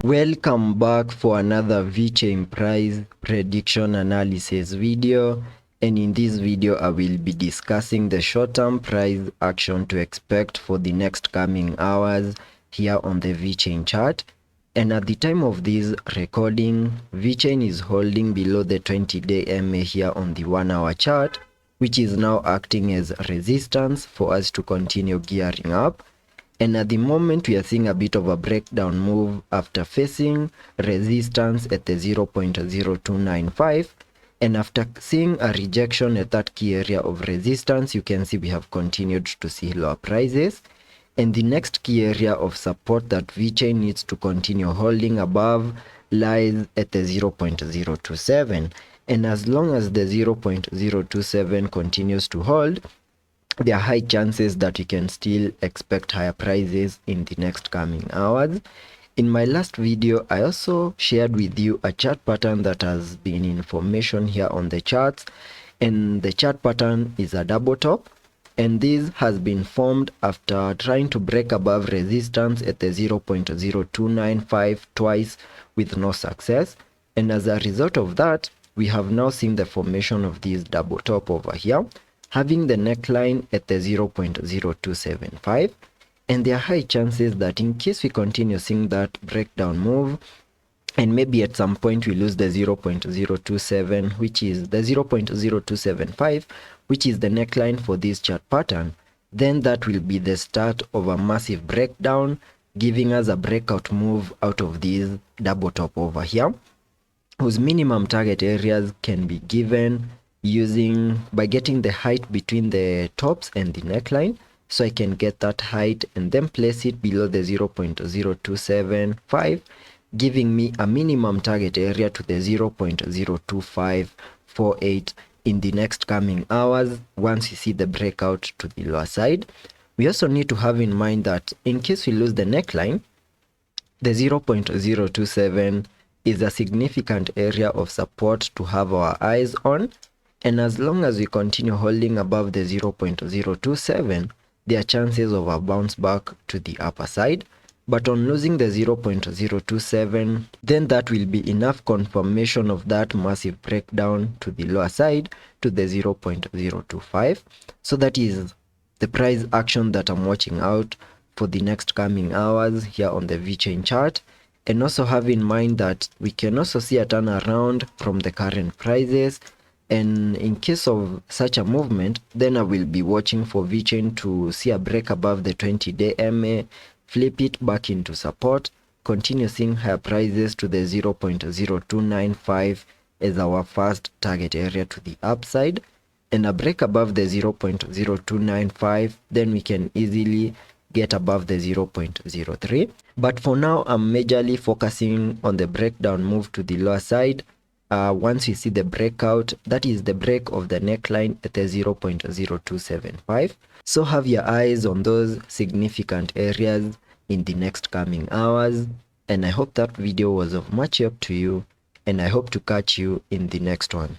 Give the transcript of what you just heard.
Welcome back for another Vechain price prediction analysis video, and in this video I will be discussing the short-term price action to expect for the next coming hours here on the Vechain chart. And at the time of this recording, Vechain is holding below the 20-day MA here on the 1-hour chart, which is now acting as resistance for us to continue gearing up. And at the moment we are seeing a bit of a breakdown move after facing resistance at the 0.0295, and after seeing a rejection at that key area of resistance, you can see we have continued to see lower prices. And the next key area of support that Vechain needs to continue holding above lies at the 0.027, and as long as the 0.027 continues to hold, there are high chances that you can still expect higher prices in the next coming hours. In my last video, I also shared with you a chart pattern that has been in formation here on the charts, and the chart pattern is a double top, and this has been formed after trying to break above resistance at the 0.0295 twice with no success. And as a result of that, we have now seen the formation of this double top over here, having the neckline at the 0.0275, and there are high chances that in case we continue seeing that breakdown move, and maybe at some point we lose the 0.027, which is the 0.0275, which is the neckline for this chart pattern, then that will be the start of a massive breakdown, giving us a breakout move out of this double top over here, whose minimum target areas can be given by getting the height between the tops and the neckline. So I can get that height and then place it below the 0.0275, giving me a minimum target area to the 0.02548 in the next coming hours once you see the breakout to the lower side. We also need to have in mind that in case we lose the neckline, the 0.027 is a significant area of support to have our eyes on. And as long as we continue holding above the 0.027, there are chances of a bounce back to the upper side. But on losing the 0.027, then that will be enough confirmation of that massive breakdown to the lower side to the 0.025. So that is the price action that I'm watching out for the next coming hours here on the Vechain chart. And also have in mind that we can also see a turnaround from the current prices. And in case of such a movement, then I will be watching for Vechain to see a break above the 20-day MA, flip it back into support, continue seeing higher prices to the 0.0295 as our first target area to the upside, and a break above the 0.0295, then we can easily get above the 0.03. But for now, I'm majorly focusing on the breakdown move to the lower side. Once you see the breakout, that is the break of the neckline at the 0.0275. So have your eyes on those significant areas in the next coming hours. And I hope that video was of much help to you, and I hope to catch you in the next one.